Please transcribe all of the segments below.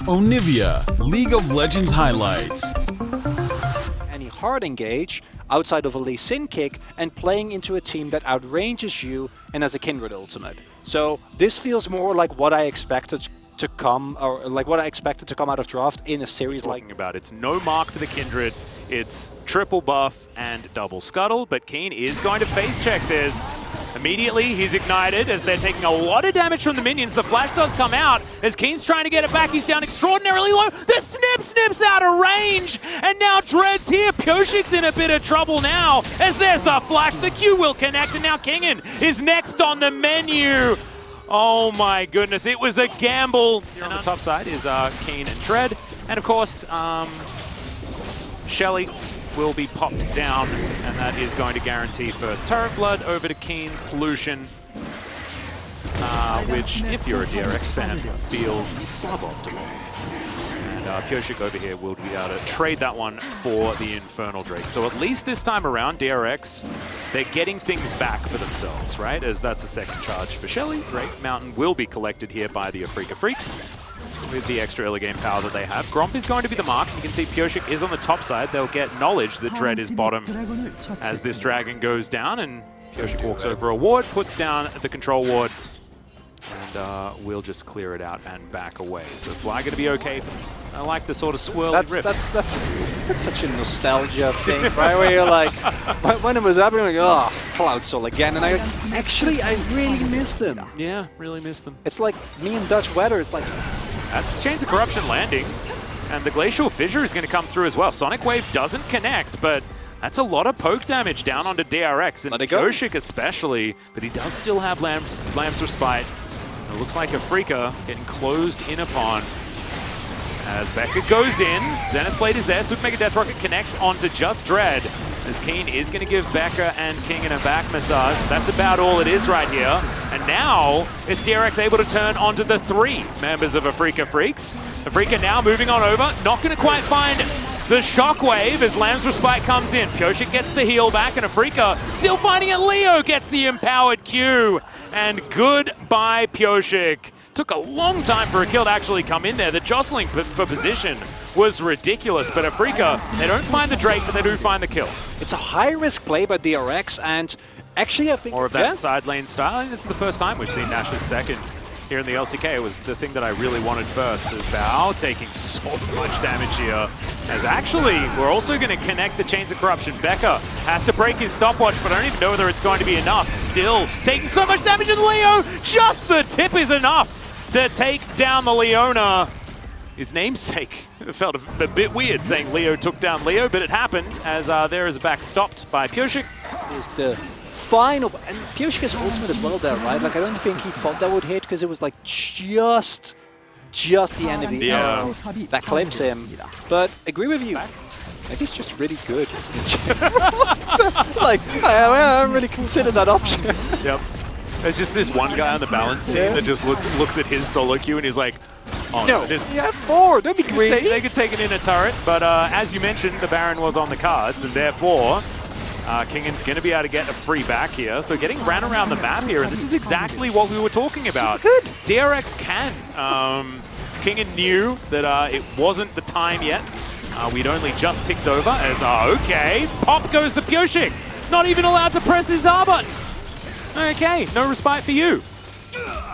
Onivia, League of Legends highlights. Any hard engage outside of a Lee Sin kick and playing into a team that outranges you and has a Kindred ultimate. So this feels more like what I expected to come, or like what I expected to come out of draft in a series like about. It's no mark for the Kindred. It's triple buff and double scuttle, but Keen is going to face check this. Immediately, he's ignited as they're taking a lot of damage from the minions. The flash does come out as Keen's trying to get it back. He's down extraordinarily low. The snips out of range, and now Dread's here. Pyoshik's in a bit of trouble now as there's the flash. The Q will connect, and now Kingen is next on the menu. Oh my goodness, it was a gamble. Here on the top side is Keen and Dread, and of course, Shelly will be popped down, and that is going to guarantee first turret blood over to Keen's Lucian, which, if you're a DRX fan, feels suboptimal. And Pyoshik over here will be able to trade that one for the Infernal Drake. So at least this time around, DRX, they're getting things back for themselves, right? As that's a second charge for Shelly. Drake Mountain will be collected here by the Afreeca Freecs with the extra early game power that they have. Gromp is going to be the mark. You can see Pyoshik is on the top side. They'll get knowledge that Dread is bottom as this dragon goes down, and Pyoshik walks over a ward, puts down the control ward, and we'll just clear it out and back away. So Fly going to be okay. I like the sort of swirl and rip. That's such a nostalgia thing, right? Where you're like, when it was happening, like, oh, Cloud Soul again. And I really miss them. Yeah, really miss them. It's like me and Dutch Weather. It's like, that's Chains of Corruption landing, and the Glacial Fissure is going to come through as well. Sonic Wave doesn't connect, but that's a lot of poke damage down onto DRX, and Pyoshik especially, but he does still have Lamb's Respite. It looks like Afreeca getting closed in upon. As Becca goes in, Zenith Blade is there, Super Mega Death Rocket connects onto just Dread. As Keen is going to give Becca and Kingen a back massage. That's about all it is right here. And now, it's DRX able to turn onto the 3 members of Afreeca Freecs. Afreeca now moving on over, not going to quite find the Shockwave as Lamb's Respite comes in. Pyoshik gets the heal back, and Afreeca still finding it. Leo gets the empowered Q. And goodbye, Pyoshik. Took a long time for a kill to actually come in there. The jostling for position was ridiculous, but Afreeca, they don't find the Drake, but they do find the kill. It's a high-risk play by DRX, and actually I think... More of that side lane style. I think this is the first time we've seen Nash's second here in the LCK. It was the thing that I really wanted first, is Bao taking so much damage here. As actually, we're also going to connect the Chains of Corruption. Becca has to break his stopwatch, but I don't even know whether it's going to be enough. Still taking so much damage, and Leo, just the tip is enough to take down the Leona. His namesake. It felt a bit weird saying Leo took down Leo, but it happened as there is a back stopped by Pyoshik. Is the final, and Pyoshik has ultimate as well there, right? Like I don't think he thought that would hit because it was like just the end of the arrow that clips him. But agree with you. Maybe he's just really good. Like I don't really consider that option. Yep. There's just this one guy on the balance team that just looks at his solo queue and he's like, oh no, you have 4, don't be greedy. They could take it in a turret, but as you mentioned, the Baron was on the cards, and therefore, Kingen's going to be able to get a free back here. So getting ran around the map here, and this is exactly what we were talking about. Good. DRX can. Kingen knew that it wasn't the time yet. We'd only just ticked over as, okay, pop goes the Pyoshik. Not even allowed to press his R button. Okay, no respite for you.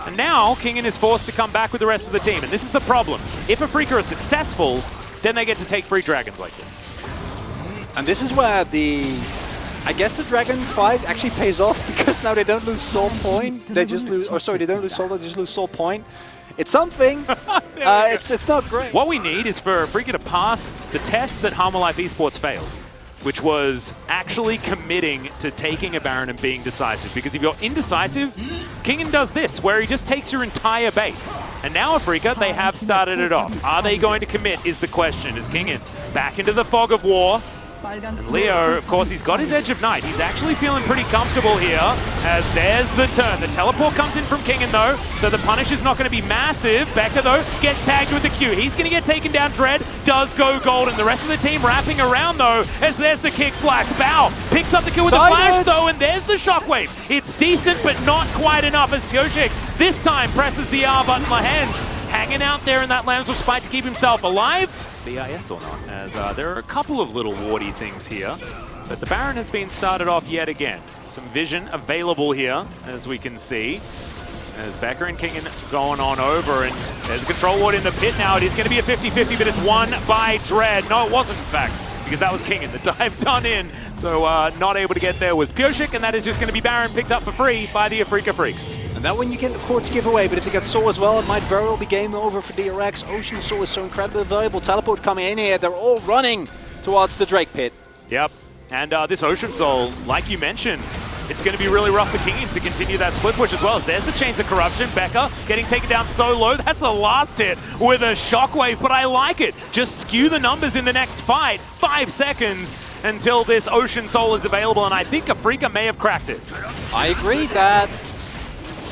And now, Kingen is forced to come back with the rest of the team, and this is the problem. If Afreeca is successful, then they get to take free dragons like this. And this is where I guess the Dragon fight actually pays off, because now they don't lose soul point, they just lose, or sorry, they don't lose soul, they just lose soul point. It's something. It's not great. What we need is for Afreeca to pass the test that Harmalife Esports failed, which was actually committing to taking a Baron and being decisive. Because if you're indecisive, Kingen does this, where he just takes your entire base. And now Afreeca, they have started it off. Are they going to commit is the question, as Kingen back into the fog of war. And Leo, of course, he's got his Edge of Night. He's actually feeling pretty comfortable here, as there's the turn. The teleport comes in from Kingen, though, so the punish is not going to be massive. Becca, though, gets tagged with the Q. He's going to get taken down. Dread does go gold, and the rest of the team wrapping around, though, as there's the kick flash. Bao picks up the kill with the flash, though, and there's the shockwave. It's decent, but not quite enough, as Pyoshik this time presses the R button. hanging out there in that Lambswell spike to keep himself alive. BIS or not, as there are a couple of little wardy things here. But the Baron has been started off yet again. Some vision available here, as we can see. As Becker and Kingen going on over, and there's a control ward in the pit now. It is going to be a 50-50, but it's won by Dread. No, it wasn't, in fact, because that was Kingen. The dive done in, so not able to get there was Pioshik, and that is just going to be Baron picked up for free by the Afreeca Freecs. And that one you can afford to give away, but if you get Soul as well, it might very well be game over for DRX. Ocean Soul is so incredibly valuable. Teleport coming in here. They're all running towards the Drake pit. Yep, and this Ocean Soul, like you mentioned, it's going to be really rough for Kingen to continue that split push as well. As there's the Chains of Corruption. Becker getting taken down so low. That's the last hit with a Shockwave, but I like it. Just skew the numbers in the next fight. 5 seconds until this Ocean Soul is available, and I think Afreeca may have cracked it. I agree that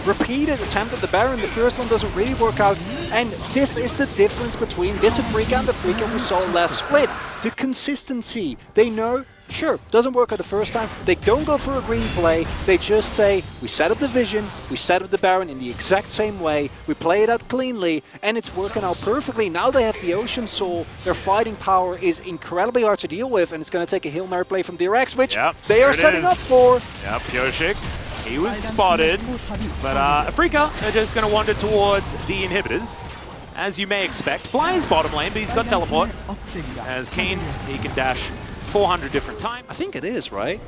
repeated attempt at the Baron, the first one doesn't really work out, and this is the difference between this Afreeca and the Afreeca we saw last split. The consistency. They know, sure, doesn't work out the first time. They don't go for a green play. They just say, we set up the vision, we set up the Baron in the exact same way, we play it out cleanly, and it's working out perfectly. Now they have the Ocean Soul. Their fighting power is incredibly hard to deal with, and it's going to take a Hail Mary play from DRX, which they are setting up for. Yep, Pioshik. He was spotted, but Afreeca are just going to wander towards the inhibitors. As you may expect, flies bottom lane, but he's got teleport. As Kane, he can dash 400 different times. I think it is, right?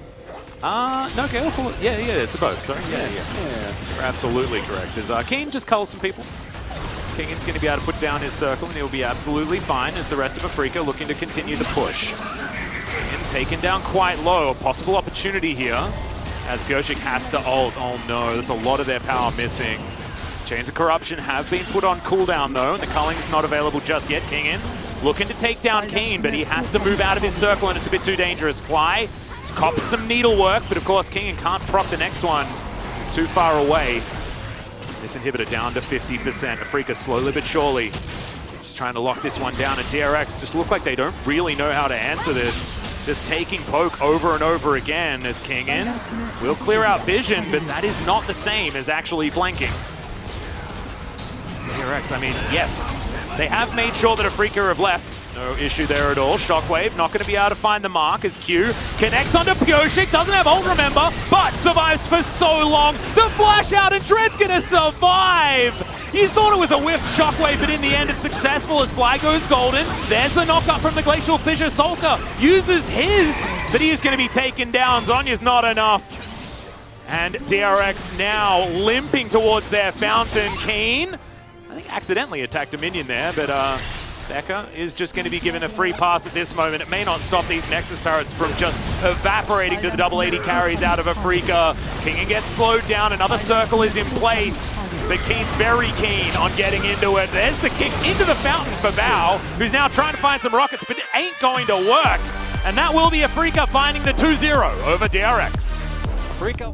No, Gale Force. Yeah, it's a boat. Sorry. Yeah. You're absolutely correct. As Kane just culls some people. Kingen's going to be able to put down his circle, and he'll be absolutely fine as the rest of Afreeca looking to continue the push. And taken down quite low. A possible opportunity here. As Pioshik has to ult. Oh no, that's a lot of their power missing. Chains of Corruption have been put on cooldown though, and the culling's not available just yet. Kingen looking to take down Kane, but he has to move out of his circle, and it's a bit too dangerous. Fly cops some needlework, but of course Kingen can't proc the next one. He's too far away. This inhibitor down to 50%. Afreeca slowly but surely just trying to lock this one down, and DRX just look like they don't really know how to answer this. Just taking poke over and over again as Kingen will clear out vision, but that is not the same as actually flanking. DRX, I mean, yes, they have made sure that Afreeca have left. No issue there at all. Shockwave not going to be able to find the mark as Q connects onto Pioshik. Doesn't have ult, remember, but survives for so long. The flash out, and Dread's going to survive. You thought it was a whiff Shockwave, but in the end it's successful as Fly goes golden. There's the knockup from the Glacial Fissure. Solka uses his, but he is going to be taken down. Zonya's not enough. And DRX now limping towards their fountain. Kane, I think accidentally attacked a minion there, but Becker is just going to be given a free pass at this moment. It may not stop these Nexus turrets from just evaporating to the double 80 carries out of Afreeca. Kingen gets slowed down, another circle is in place, but Kane's very keen on getting into it. There's the kick into the fountain for Bao, who's now trying to find some rockets, but it ain't going to work. And that will be Afreeca finding the 2-0 over DRX. Afreeca